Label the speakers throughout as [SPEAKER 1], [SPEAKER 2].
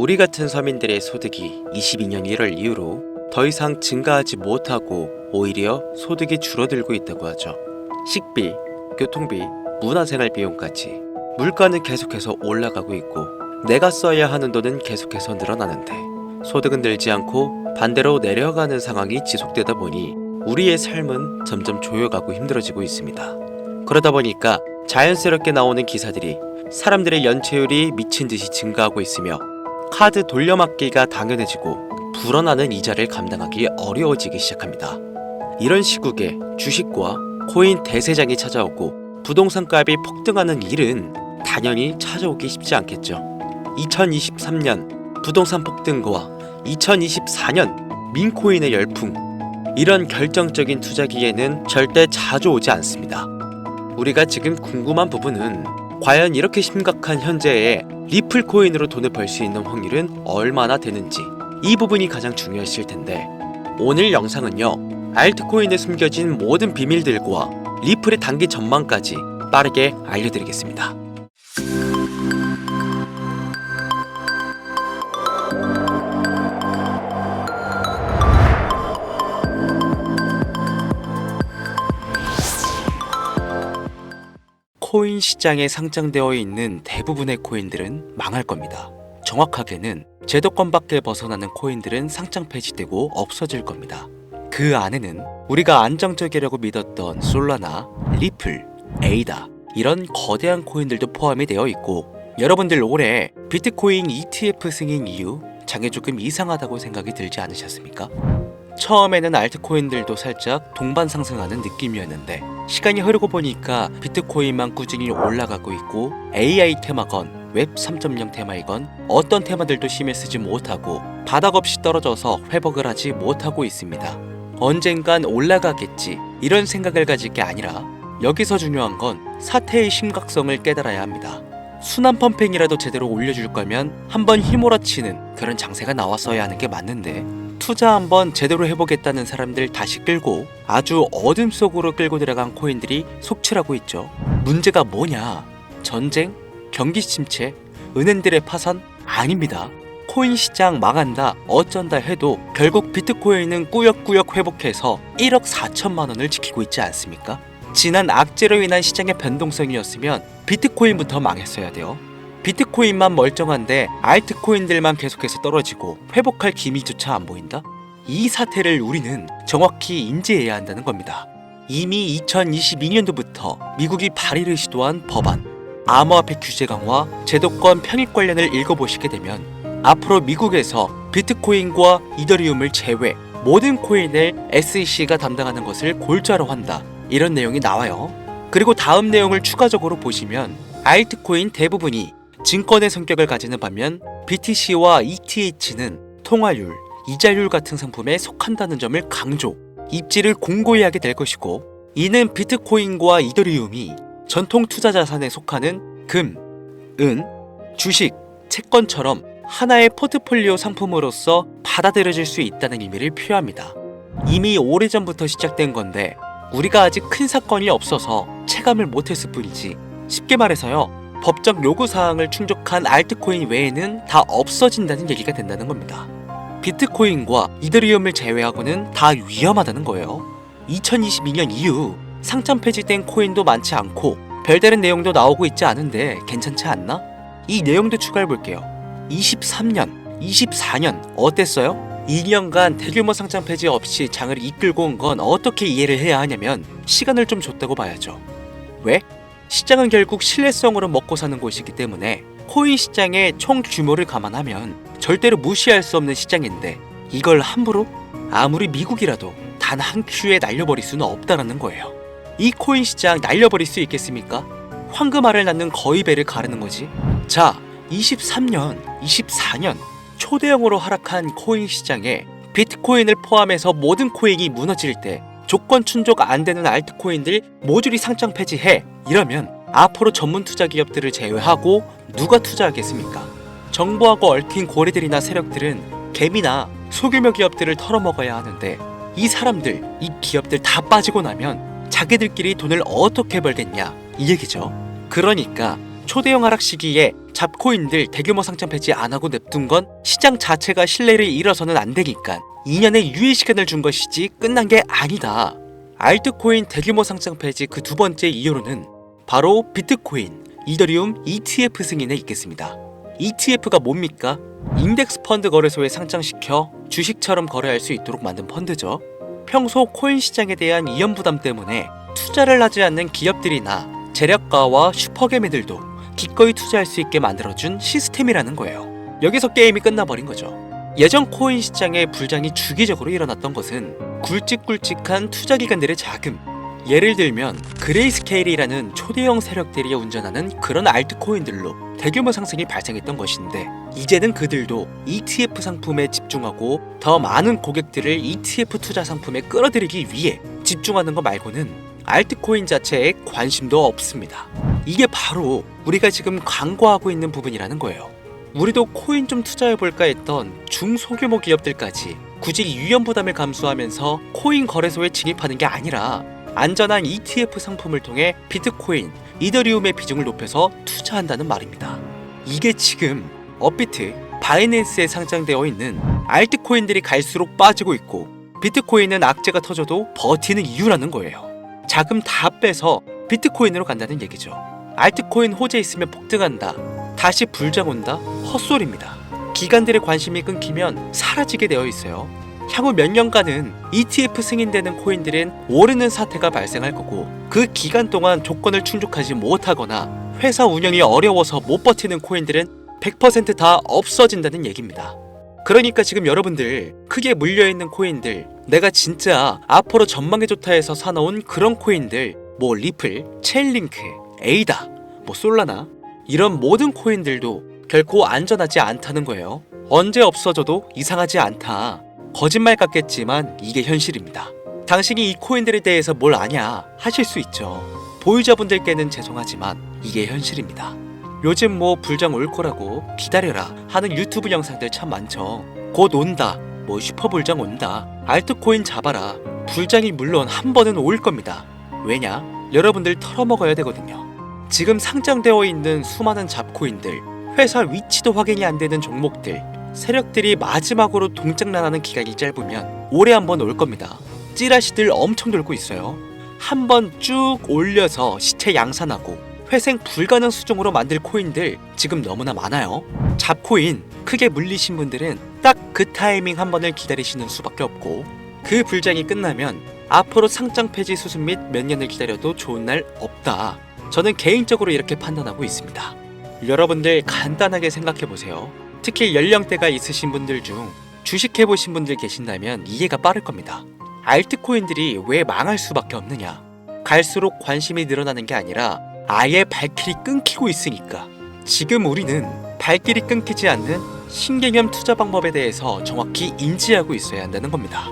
[SPEAKER 1] 우리 같은 서민들의 소득이 22년 1월 이후로 더 이상 증가하지 못하고 오히려 소득이 줄어들고 있다고 하죠. 식비, 교통비, 문화생활 비용까지 물가는 계속해서 올라가고 있고 내가 써야 하는 돈은 계속해서 늘어나는데 소득은 늘지 않고 반대로 내려가는 상황이 지속되다 보니 우리의 삶은 점점 조여가고 힘들어지고 있습니다. 그러다 보니까 자연스럽게 나오는 기사들이 사람들의 연체율이 미친 듯이 증가하고 있으며 카드 돌려막기가 당연해지고 불어나는 이자를 감당하기 어려워지기 시작합니다. 이런 시국에 주식과 코인 대세장이 찾아오고 부동산 값이 폭등하는 일은 당연히 찾아오기 쉽지 않겠죠. 2023년 부동산 폭등과 2024년 민코인의 열풍, 이런 결정적인 투자기에는 절대 자주 오지 않습니다. 우리가 지금 궁금한 부분은 과연 이렇게 심각한 현재에 리플 코인으로 돈을 벌 수 있는 확률은 얼마나 되는지, 이 부분이 가장 중요하실 텐데 오늘 영상은요, 알트코인에 숨겨진 모든 비밀들과 리플의 단기 전망까지 빠르게 알려드리겠습니다. 코인 시장에 상장되어 있는 대부분의 코인들은 망할 겁니다. 정확하게는 제도권 밖에 벗어나는 코인들은 상장 폐지되고 없어질 겁니다. 그 안에는 우리가 안정적이라고 믿었던 솔라나, 리플, 에이다, 이런 거대한 코인들도 포함이 되어 있고, 여러분들 올해 비트코인 ETF 승인 이후 장이 조금 이상하다고 생각이 들지 않으셨습니까? 처음에는 알트코인들도 살짝 동반 상승하는 느낌이었는데 시간이 흐르고 보니까 비트코인만 꾸준히 올라가고 있고, AI 테마건 웹 3.0 테마이건 어떤 테마들도 힘을 쓰지 못하고 바닥 없이 떨어져서 회복을 하지 못하고 있습니다. 언젠간 올라가겠지, 이런 생각을 가질 게 아니라 여기서 중요한 건 사태의 심각성을 깨달아야 합니다. 순환 펌핑이라도 제대로 올려줄 거면 한번 휘몰아치는 그런 장세가 나왔어야 하는 게 맞는데, 투자 한번 제대로 해보겠다는 사람들 다시 끌고 아주 어둠 속으로 끌고 들어간 코인들이 속출하고 있죠. 문제가 뭐냐? 전쟁? 경기 침체? 은행들의 파산? 아닙니다. 코인 시장 망한다, 어쩐다 해도 결국 비트코인은 꾸역꾸역 회복해서 1억 4천만 원을 지키고 있지 않습니까? 지난 악재로 인한 시장의 변동성이었으면 비트코인부터 망했어야 돼요. 비트코인만 멀쩡한데 알트코인들만 계속해서 떨어지고 회복할 기미조차 안 보인다? 이 사태를 우리는 정확히 인지해야 한다는 겁니다. 이미 2022년도부터 미국이 발의를 시도한 법안, 암호화폐 규제 강화, 제도권 편입 관련을 읽어보시게 되면 앞으로 미국에서 비트코인과 이더리움을 제외 모든 코인을 SEC가 담당하는 것을 골자로 한다, 이런 내용이 나와요. 그리고 다음 내용을 추가적으로 보시면 알트코인 대부분이 증권의 성격을 가지는 반면 BTC와 ETH는 통화율, 이자율 같은 상품에 속한다는 점을 강조, 입지를 공고히 하게 될 것이고, 이는 비트코인과 이더리움이 전통 투자 자산에 속하는 금, 은, 주식, 채권처럼 하나의 포트폴리오 상품으로서 받아들여질 수 있다는 의미를 표합니다. 이미 오래전부터 시작된 건데 우리가 아직 큰 사건이 없어서 체감을 못했을 뿐이지, 쉽게 말해서요, 법적 요구사항을 충족한 알트코인 외에는 다 없어진다는 얘기가 된다는 겁니다. 비트코인과 이더리움을 제외하고는 다 위험하다는 거예요. 2022년 이후 상장 폐지된 코인도 많지 않고 별다른 내용도 나오고 있지 않은데 괜찮지 않나? 이 내용도 추가해볼게요. 23년, 24년 어땠어요? 2년간 대규모 상장 폐지 없이 장을 이끌고 온 건 어떻게 이해를 해야 하냐면 시간을 좀 줬다고 봐야죠. 왜? 시장은 결국 신뢰성으로 먹고 사는 곳이기 때문에 코인 시장의 총 규모를 감안하면 절대로 무시할 수 없는 시장인데 이걸 함부로 아무리 미국이라도 단 한 큐에 날려버릴 수는 없다라는 거예요. 이 코인 시장 날려버릴 수 있겠습니까? 황금알을 낳는 거위배를 가르는 거지. 자, 23년, 24년 초대형으로 하락한 코인 시장에 비트코인을 포함해서 모든 코인이 무너질 때 조건 충족 안 되는 알트코인들 모조리 상장 폐지해, 이러면 앞으로 전문 투자 기업들을 제외하고 누가 투자하겠습니까? 정부하고 얽힌 고래들이나 세력들은 개미나 소규모 기업들을 털어먹어야 하는데 이 사람들, 이 기업들 다 빠지고 나면 자기들끼리 돈을 어떻게 벌겠냐, 이 얘기죠. 그러니까 초대형 하락 시기에 잡코인들 대규모 상장 폐지 안 하고 냅둔 건 시장 자체가 신뢰를 잃어서는 안 되니까 2년의 유예 시간을 준 것이지 끝난 게 아니다. 알트코인 대규모 상장 폐지 그 두 번째 이유로는 바로 비트코인, 이더리움 ETF 승인에 있겠습니다. ETF가 뭡니까? 인덱스 펀드 거래소에 상장시켜 주식처럼 거래할 수 있도록 만든 펀드죠. 평소 코인 시장에 대한 이연 부담 때문에 투자를 하지 않는 기업들이나 재력가와 슈퍼개미들도 기꺼이 투자할 수 있게 만들어준 시스템이라는 거예요. 여기서 게임이 끝나버린 거죠. 예전 코인 시장의 불장이 주기적으로 일어났던 것은 굵직굵직한 투자기관들의 자금, 예를 들면 그레이스케일이라는 초대형 세력들이 운전하는 그런 알트코인들로 대규모 상승이 발생했던 것인데, 이제는 그들도 ETF 상품에 집중하고 더 많은 고객들을 ETF 투자 상품에 끌어들이기 위해 집중하는 것 말고는 알트코인 자체에 관심도 없습니다. 이게 바로 우리가 지금 광고하고 있는 부분이라는 거예요. 우리도 코인 좀 투자해볼까 했던 중소규모 기업들까지 굳이 위험 부담을 감수하면서 코인 거래소에 진입하는 게 아니라 안전한 ETF 상품을 통해 비트코인, 이더리움의 비중을 높여서 투자한다는 말입니다. 이게 지금 업비트, 바이낸스에 상장되어 있는 알트코인들이 갈수록 빠지고 있고 비트코인은 악재가 터져도 버티는 이유라는 거예요. 자금 다 빼서 비트코인으로 간다는 얘기죠. 알트코인 호재 있으면 폭등한다, 다시 불장 온다? 헛소리입니다. 기관들의 관심이 끊기면 사라지게 되어 있어요. 향후 몇 년간은 ETF 승인되는 코인들은 오르는 사태가 발생할 거고, 그 기간 동안 조건을 충족하지 못하거나 회사 운영이 어려워서 못 버티는 코인들은 100% 다 없어진다는 얘기입니다. 그러니까 지금 여러분들 크게 물려있는 코인들, 내가 진짜 앞으로 전망이 좋다 해서 사놓은 그런 코인들, 뭐 리플, 체인링크, 에이다, 뭐 솔라나, 이런 모든 코인들도 결코 안전하지 않다는 거예요. 언제 없어져도 이상하지 않다. 거짓말 같겠지만 이게 현실입니다. 당신이 이 코인들에 대해서 뭘 아냐 하실 수 있죠. 보유자분들께는 죄송하지만 이게 현실입니다. 요즘 뭐 불장 올 거라고 기다려라 하는 유튜브 영상들 참 많죠. 곧 온다, 뭐 슈퍼불장 온다, 알트코인 잡아라. 불장이 물론 한 번은 올 겁니다. 왜냐? 여러분들 털어먹어야 되거든요. 지금 상장되어 있는 수많은 잡코인들, 회사 위치도 확인이 안 되는 종목들, 세력들이 마지막으로 동작나가는 기간이 짧으면 올해 한 번 올 겁니다. 찌라시들 엄청 돌고 있어요. 한 번 쭉 올려서 시체 양산하고 회생 불가능 수준으로 만들 코인들 지금 너무나 많아요. 잡코인 크게 물리신 분들은 딱 그 타이밍 한 번을 기다리시는 수밖에 없고, 그 불장이 끝나면 앞으로 상장 폐지 수순 및 몇 년을 기다려도 좋은 날 없다. 저는 개인적으로 이렇게 판단하고 있습니다. 여러분들 간단하게 생각해보세요. 특히 연령대가 있으신 분들 중 주식해보신 분들 계신다면 이해가 빠를 겁니다. 알트코인들이 왜 망할 수밖에 없느냐? 갈수록 관심이 늘어나는 게 아니라 아예 발길이 끊기고 있으니까. 지금 우리는 발길이 끊기지 않는 신개념 투자 방법에 대해서 정확히 인지하고 있어야 한다는 겁니다.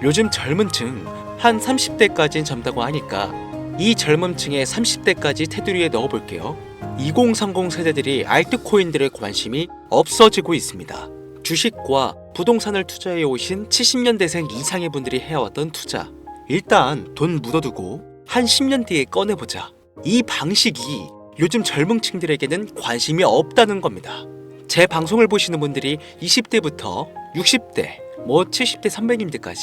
[SPEAKER 1] 요즘 젊은 층 한 30대까지는 젊다고 하니까 이 젊은 층의 30대까지 테두리에 넣어볼게요. 2030 세대들이 알트코인들의 관심이 없어지고 있습니다. 주식과 부동산을 투자해 오신 70년대생 이상의 분들이 해왔던 투자, 일단 돈 묻어두고 한 10년 뒤에 꺼내보자. 이 방식이 요즘 젊은 층들에게는 관심이 없다는 겁니다. 제 방송을 보시는 분들이 20대부터 60대, 뭐 70대 선배님들까지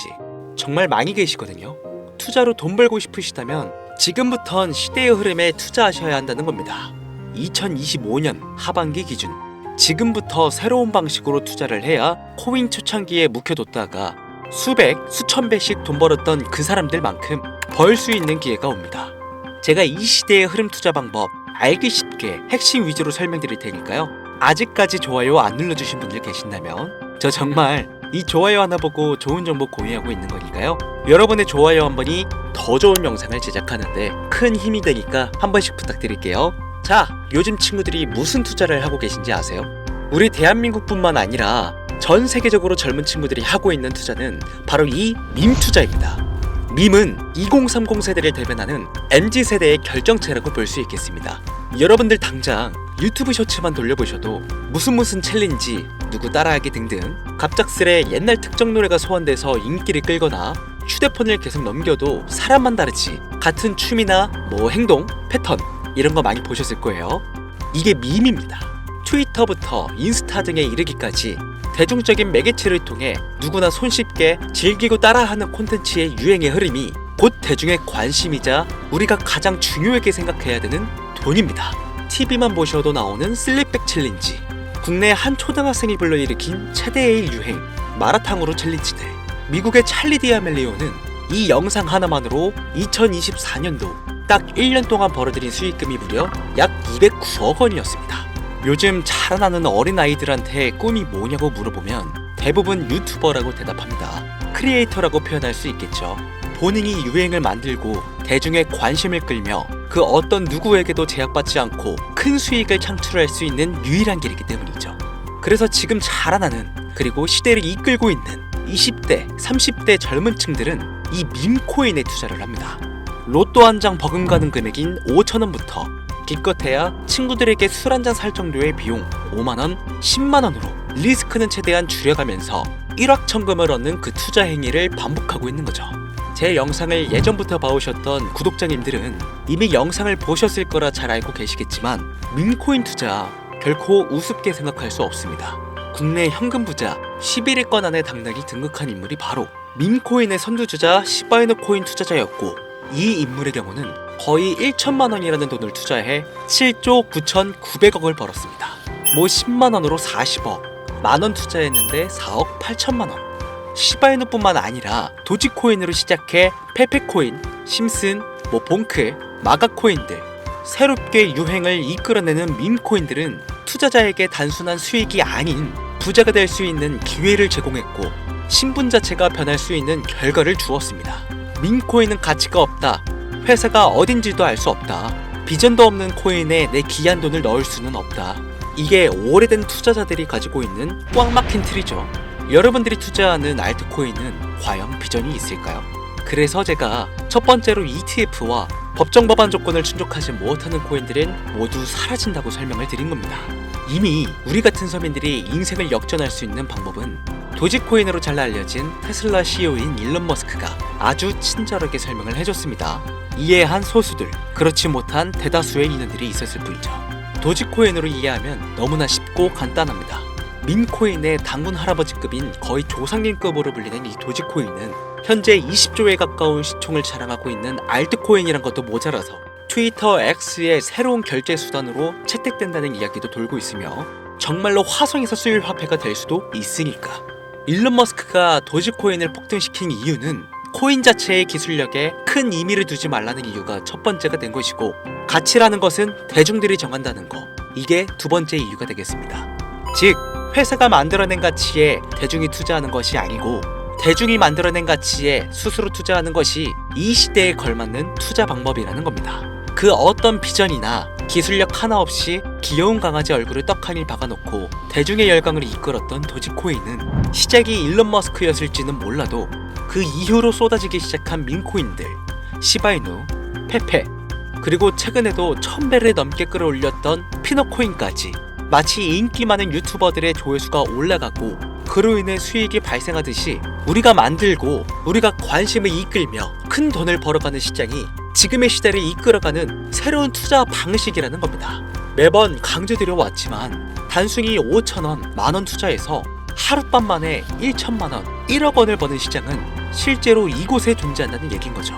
[SPEAKER 1] 정말 많이 계시거든요. 투자로 돈 벌고 싶으시다면 지금부턴 시대의 흐름에 투자하셔야 한다는 겁니다. 2025년 하반기 기준, 지금부터 새로운 방식으로 투자를 해야 코인 초창기에 묵혀뒀다가 수백, 수천 배씩 돈 벌었던 그 사람들만큼 벌 수 있는 기회가 옵니다. 제가 이 시대의 흐름 투자 방법 알기 쉽게 핵심 위주로 설명드릴 테니까요. 아직까지 좋아요 안 눌러주신 분들 계신다면 저 정말 이 좋아요 하나 보고 좋은 정보 공유하고 있는 거니까요. 여러분의 좋아요 한 번이 더 좋은 영상을 제작하는데 큰 힘이 되니까 한 번씩 부탁드릴게요. 자, 요즘 친구들이 무슨 투자를 하고 계신지 아세요? 우리 대한민국뿐만 아니라 전 세계적으로 젊은 친구들이 하고 있는 투자는 바로 이 밈 투자입니다. 밈은 2030 세대를 대변하는 MZ세대의 결정체라고 볼 수 있겠습니다. 여러분들 당장 유튜브 쇼츠만 돌려보셔도 무슨 챌린지, 누구 따라하기 등등 갑작스레 옛날 특정 노래가 소환돼서 인기를 끌거나 휴대폰을 계속 넘겨도 사람만 다르지 같은 춤이나 뭐 행동, 패턴 이런 거 많이 보셨을 거예요. 이게 밈입니다. 트위터부터 인스타 등에 이르기까지 대중적인 매개체를 통해 누구나 손쉽게 즐기고 따라하는 콘텐츠의 유행의 흐름이 곧 대중의 관심이자 우리가 가장 중요하게 생각해야 되는 돈입니다. TV만 보셔도 나오는 슬립백 챌린지, 국내 한 초등학생이 불러일으킨 최대의 유행 마라탕으로 챌린지들, 미국의 찰리 디아멜리오는 이 영상 하나만으로 2024년도 딱 1년 동안 벌어들인 수익금이 무려 약 209억 원이었습니다. 요즘 자라나는 어린아이들한테 꿈이 뭐냐고 물어보면 대부분 유튜버라고 대답합니다. 크리에이터라고 표현할 수 있겠죠. 본인이 유행을 만들고 대중의 관심을 끌며 그 어떤 누구에게도 제약받지 않고 큰 수익을 창출할 수 있는 유일한 길이기 때문이죠. 그래서 지금 자라나는, 그리고 시대를 이끌고 있는 20대, 30대 젊은 층들은 이 밈코인에 투자를 합니다. 로또 한 장 버금가는 금액인 5,000원부터 기껏해야 친구들에게 술 한잔 살 정도의 비용 5만원, 10만원으로 리스크는 최대한 줄여가면서 일확천금을 얻는 그 투자 행위를 반복하고 있는 거죠. 제 영상을 예전부터 봐오셨던 구독자님들은 이미 영상을 보셨을 거라 잘 알고 계시겠지만 밈코인 투자 결코 우습게 생각할 수 없습니다. 국내 현금 부자 11위권 안에 당당히 등극한 인물이 바로 밈코인의 선두주자 시바이누 코인 투자자였고, 이 인물의 경우는 거의 1천만 원이라는 돈을 투자해 7조 9,900억을 벌었습니다. 뭐 10만 원으로 40억, 만원 투자했는데 4억 8천만 원. 시바이누뿐만 아니라 도지코인으로 시작해 페페코인, 심슨, 봉크, 마가코인들, 새롭게 유행을 이끌어내는 밈코인들은 투자자에게 단순한 수익이 아닌 부자가 될 수 있는 기회를 제공했고, 신분 자체가 변할 수 있는 결과를 주었습니다. 밈코인은 가치가 없다, 회사가 어딘지도 알 수 없다, 비전도 없는 코인에 내 귀한 돈을 넣을 수는 없다, 이게 오래된 투자자들이 가지고 있는 꽉 막힌 틀이죠. 여러분들이 투자하는 알트코인은 과연 비전이 있을까요? 그래서 제가 첫 번째로 ETF와 법정 법안 조건을 충족하지 못하는 코인들은 모두 사라진다고 설명을 드린 겁니다. 이미 우리 같은 서민들이 인생을 역전할 수 있는 방법은 도지코인으로 잘 알려진 테슬라 CEO인 일론 머스크가 아주 친절하게 설명을 해줬습니다. 이해한 소수들, 그렇지 못한 대다수의 인원들이 있었을 뿐이죠. 도지코인으로 이해하면 너무나 쉽고 간단합니다. 밈코인의 당군 할아버지급인 거의 조상님급으로 불리는 이 도지코인은 현재 20조에 가까운 시총을 자랑하고 있는 알트코인이란 것도 모자라서 트위터 X의 새로운 결제 수단으로 채택된다는 이야기도 돌고 있으며 정말로 화성에서 쓰일 화폐가 될 수도 있으니까. 일론 머스크가 도지코인을 폭등시킨 이유는 코인 자체의 기술력에 큰 의미를 두지 말라는 이유가 첫 번째가 된 것이고, 가치라는 것은 대중들이 정한다는 거, 이게 두 번째 이유가 되겠습니다. 즉, 회사가 만들어낸 가치에 대중이 투자하는 것이 아니고 대중이 만들어낸 가치에 스스로 투자하는 것이 이 시대에 걸맞는 투자 방법이라는 겁니다. 그 어떤 비전이나 기술력 하나 없이 귀여운 강아지 얼굴을 떡하니 박아놓고 대중의 열광을 이끌었던 도지코인은 시작이 일론 머스크였을지는 몰라도 그 이후로 쏟아지기 시작한 밈코인들, 시바이누, 페페, 그리고 최근에도 1000배를 넘게 끌어올렸던 피너코인까지 마치 인기 많은 유튜버들의 조회수가 올라가고 그로 인해 수익이 발생하듯이 우리가 만들고 우리가 관심을 이끌며 큰 돈을 벌어가는 시장이 지금의 시대를 이끌어가는 새로운 투자 방식이라는 겁니다. 매번 강조드려 왔지만 단순히 5,000원, 만원 투자해서 하룻밤 만에 1천만원, 1억 원을 버는 시장은 실제로 이곳에 존재한다는 얘기인 거죠.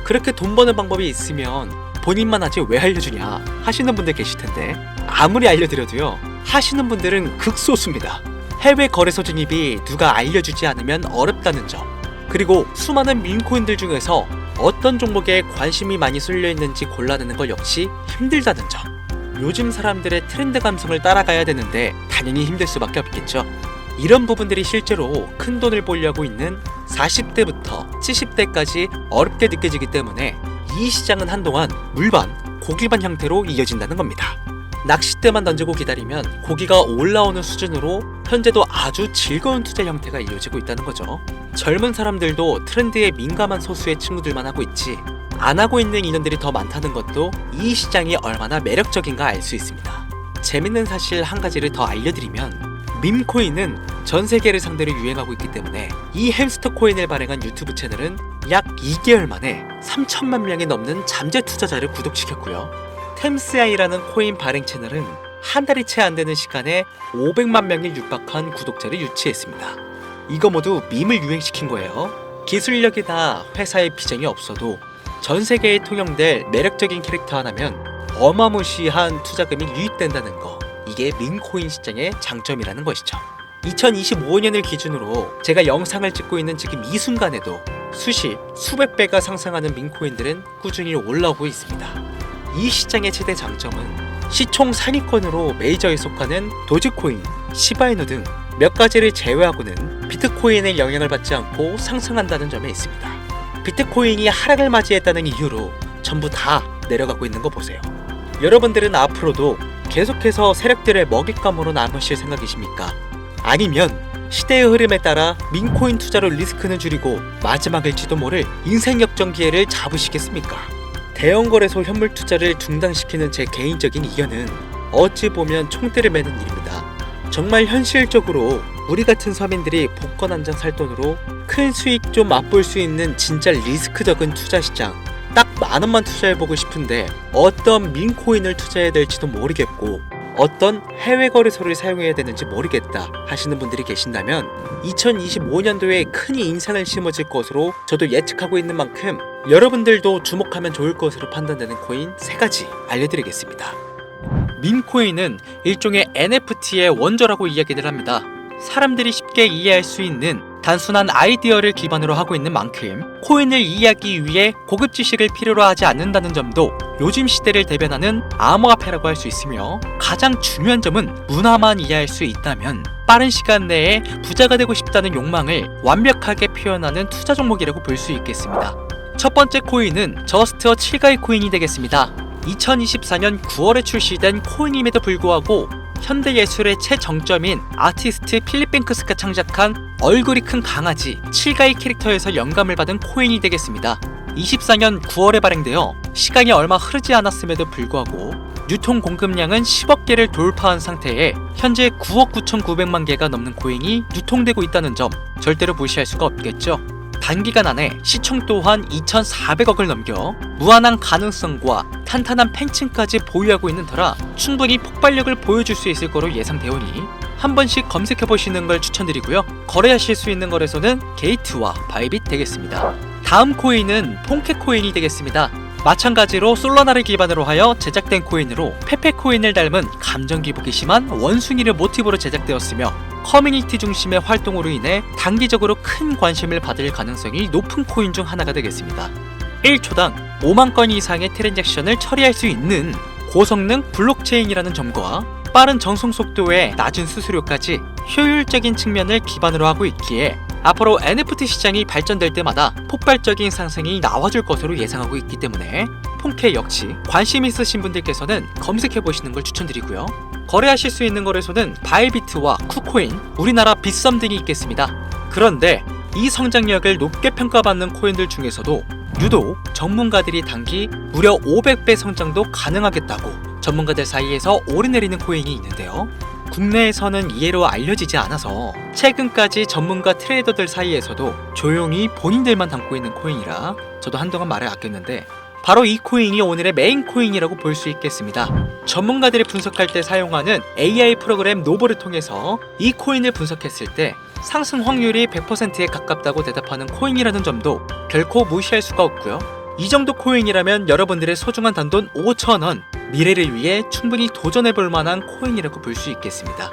[SPEAKER 1] 그렇게 돈 버는 방법이 있으면 본인만 하지 왜 알려주냐 하시는 분들 계실 텐데, 아무리 알려드려도요, 하시는 분들은 극소수입니다. 해외 거래소 진입이 누가 알려주지 않으면 어렵다는 점, 그리고 수많은 밈코인들 중에서 어떤 종목에 관심이 많이 쏠려 있는지 골라내는 것 역시 힘들다는 점. 요즘 사람들의 트렌드 감성을 따라가야 되는데 당연히 힘들 수밖에 없겠죠. 이런 부분들이 실제로 큰 돈을 벌려고 있는 40대부터 70대까지 어렵게 느껴지기 때문에 이 시장은 한동안 물반, 고기반 형태로 이어진다는 겁니다. 낚싯대만 던지고 기다리면 고기가 올라오는 수준으로 현재도 아주 즐거운 투자 형태가 이어지고 있다는 거죠. 젊은 사람들도 트렌드에 민감한 소수의 친구들만 하고 있지, 안 하고 있는 인원들이 더 많다는 것도 이 시장이 얼마나 매력적인가 알 수 있습니다. 재밌는 사실 한 가지를 더 알려드리면, 밈코인은 전 세계를 상대로 유행하고 있기 때문에 이 햄스터 코인을 발행한 유튜브 채널은 약 2개월 만에 3천만 명이 넘는 잠재 투자자를 구독시켰고요. 템스아이라는 코인 발행 채널은 한 달이 채 안 되는 시간에 500만 명이 육박한 구독자를 유치했습니다. 이거 모두 밈을 유행시킨 거예요. 기술력이나 회사의 비전이 없어도 전 세계에 통용될 매력적인 캐릭터 하나면 어마무시한 투자금이 유입된다는 거. 이게 밈코인 시장의 장점이라는 것이죠. 2025년을 기준으로 제가 영상을 찍고 있는 지금 이 순간에도 수백 배가 상승하는 밈코인들은 꾸준히 올라오고 있습니다. 이 시장의 최대 장점은 시총 상위권으로 메이저에 속하는 도지코인, 시바이누 등 몇 가지를 제외하고는 비트코인의 영향을 받지 않고 상승한다는 점에 있습니다. 비트코인이 하락을 맞이했다는 이유로 전부 다 내려가고 있는 거 보세요. 여러분들은 앞으로도 계속해서 세력들의 먹잇감으로 남으실 생각이십니까? 아니면 시대의 흐름에 따라 밈코인 투자로 리스크는 줄이고 마지막일지도 모를 인생 역전 기회를 잡으시겠습니까? 대형 거래소 현물 투자를 중단시키는 제 개인적인 의견은 어찌 보면 총대를 매는 일입니다. 정말 현실적으로 우리 같은 서민들이 복권 한 장 살 돈으로 큰 수익 좀 맛볼 수 있는 진짜 리스크 적은 투자 시장, 딱 10,000원만 투자해보고 싶은데 어떤 밈코인을 투자해야 될지도 모르겠고 어떤 해외 거래소를 사용해야 되는지 모르겠다 하시는 분들이 계신다면 2025년도에 큰 인상을 심어질 것으로 저도 예측하고 있는 만큼 여러분들도 주목하면 좋을 것으로 판단되는 코인 3가지 알려드리겠습니다. 밈코인은 일종의 NFT의 원조라고 이야기를 합니다. 사람들이 쉽게 이해할 수 있는 단순한 아이디어를 기반으로 하고 있는 만큼 코인을 이해하기 위해 고급 지식을 필요로 하지 않는다는 점도 요즘 시대를 대변하는 암호화폐라고 할 수 있으며, 가장 중요한 점은 문화만 이해할 수 있다면 빠른 시간 내에 부자가 되고 싶다는 욕망을 완벽하게 표현하는 투자 종목이라고 볼 수 있겠습니다. 첫 번째 코인은 저스트어 7가이 코인이 되겠습니다. 2024년 9월에 출시된 코인임에도 불구하고 현대예술의 최정점인 아티스트 필립 뱅크스가 창작한 얼굴이 큰 강아지 7가이 캐릭터에서 영감을 받은 코인이 되겠습니다. 24년 9월에 발행되어 시간이 얼마 흐르지 않았음에도 불구하고 유통 공급량은 10억 개를 돌파한 상태에 현재 9억 9,900만 개가 넘는 코인이 유통되고 있다는 점 절대로 무시할 수가 없겠죠. 단기간 안에 시총 또한 2,400억을 넘겨 무한한 가능성과 탄탄한 팬층까지 보유하고 있는 터라 충분히 폭발력을 보여줄 수 있을 거로 예상되오니 한 번씩 검색해보시는 걸 추천드리고요. 거래하실 수 있는 거래소는 게이트와 바이빗 되겠습니다. 다음 코인은 폰케코인이 되겠습니다. 마찬가지로 솔라나를 기반으로 하여 제작된 코인으로 페페코인을 닮은 감정 기복이 심한 원숭이를 모티브로 제작되었으며 커뮤니티 중심의 활동으로 인해 단기적으로 큰 관심을 받을 가능성이 높은 코인 중 하나가 되겠습니다. 1초당 5만 건 이상의 트랜잭션을 처리할 수 있는 고성능 블록체인이라는 점과 빠른 전송 속도에 낮은 수수료까지 효율적인 측면을 기반으로 하고 있기에 앞으로 NFT 시장이 발전될 때마다 폭발적인 상승이 나와줄 것으로 예상하고 있기 때문에 폰케 역시 관심 있으신 분들께서는 검색해보시는 걸 추천드리고요. 거래하실 수 있는 거래소는 바이비트와 쿠코인, 우리나라 빗썸 등이 있겠습니다. 그런데 이 성장력을 높게 평가받는 코인들 중에서도 유독 전문가들이 단기 무려 500배 성장도 가능하겠다고 전문가들 사이에서 오르내리는 코인이 있는데요. 국내에서는 이해로 알려지지 않아서 최근까지 전문가 트레이더들 사이에서도 조용히 본인들만 담고 있는 코인이라 저도 한동안 말을 아꼈는데 바로 이 코인이 오늘의 메인 코인이라고 볼 수 있겠습니다. 전문가들이 분석할 때 사용하는 AI 프로그램 노보를 통해서 이 코인을 분석했을 때 상승 확률이 100%에 가깝다고 대답하는 코인이라는 점도 결코 무시할 수가 없고요. 이 정도 코인이라면 여러분들의 소중한 단돈 5,000원, 미래를 위해 충분히 도전해볼 만한 코인이라고 볼 수 있겠습니다.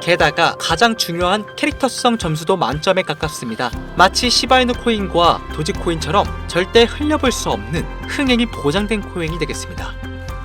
[SPEAKER 1] 게다가 가장 중요한 캐릭터성 점수도 만점에 가깝습니다. 마치 시바이누 코인과 도지코인처럼 절대 흘려볼 수 없는 흥행이 보장된 코인이 되겠습니다.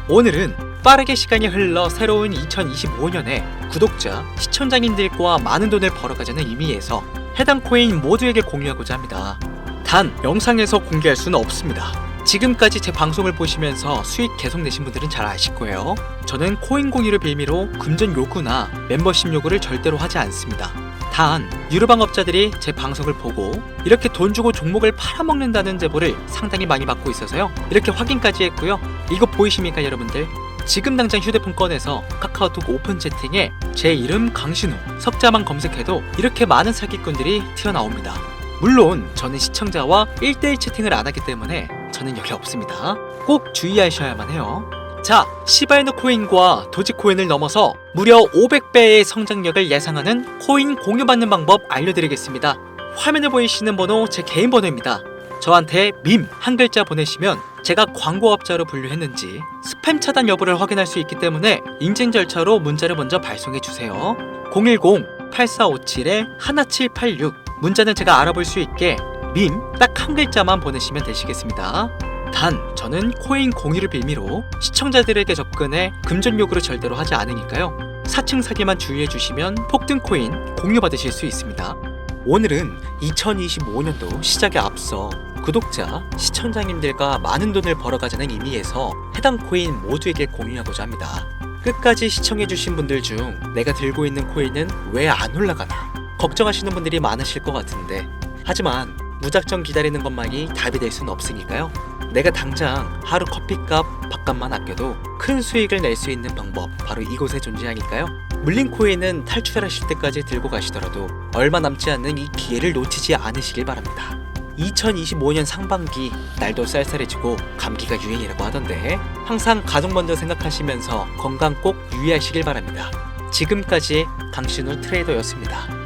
[SPEAKER 1] 오늘은 빠르게 시간이 흘러 새로운 2025년에 구독자, 시청자님들과 많은 돈을 벌어가자는 의미에서 해당 코인 모두에게 공유하고자 합니다. 단 영상에서 공개할 수는 없습니다. 지금까지 제 방송을 보시면서 수익 계속 내신 분들은 잘 아실 거예요. 저는 코인 공유를 빌미로 금전 요구나 멤버십 요구를 절대로 하지 않습니다. 단 유료방업자들이 제 방송을 보고 이렇게 돈 주고 종목을 팔아먹는다는 제보를 상당히 많이 받고 있어서요. 이렇게 확인까지 했고요. 이거 보이십니까 여러분들? 지금 당장 휴대폰 꺼내서 카카오톡 오픈 채팅에 제 이름 강신우, 석자만 검색해도 이렇게 많은 사기꾼들이 튀어나옵니다. 물론 저는 시청자와 1대1 채팅을 안 하기 때문에 저는 여기 없습니다. 꼭 주의하셔야만 해요. 자, 시바이누 코인과 도지코인을 넘어서 무려 500배의 성장력을 예상하는 코인 공유받는 방법 알려드리겠습니다. 화면에 보이시는 번호 제 개인 번호입니다. 저한테 밈 한 글자 보내시면 제가 광고업자로 분류했는지 스팸 차단 여부를 확인할 수 있기 때문에 인증 절차로 문자를 먼저 발송해주세요. 010-8457-1786 문자는 제가 알아볼 수 있게 밈 딱 한 글자만 보내시면 되시겠습니다. 단 저는 코인 공유를 빌미로 시청자들에게 접근해 금전 요구를 절대로 하지 않으니까요. 사칭 사기만 주의해 주시면 폭등 코인 공유 받으실 수 있습니다. 오늘은 2025년도 시작에 앞서 구독자, 시청자님들과 많은 돈을 벌어가자는 의미에서 해당 코인 모두에게 공유하고자 합니다. 끝까지 시청해주신 분들 중 내가 들고 있는 코인은 왜 안 올라가나 걱정하시는 분들이 많으실 것 같은데, 하지만 무작정 기다리는 것만이 답이 될 수는 없으니까요. 내가 당장 하루 커피값, 밥값만 아껴도 큰 수익을 낼 수 있는 방법 바로 이곳에 존재하니까요. 물린 코인은 탈출하실 때까지 들고 가시더라도 얼마 남지 않는 이 기회를 놓치지 않으시길 바랍니다. 2025년 상반기 날도 쌀쌀해지고 감기가 유행이라고 하던데 항상 가족 먼저 생각하시면서 건강 꼭 유의하시길 바랍니다. 지금까지 강신우 트레이더였습니다.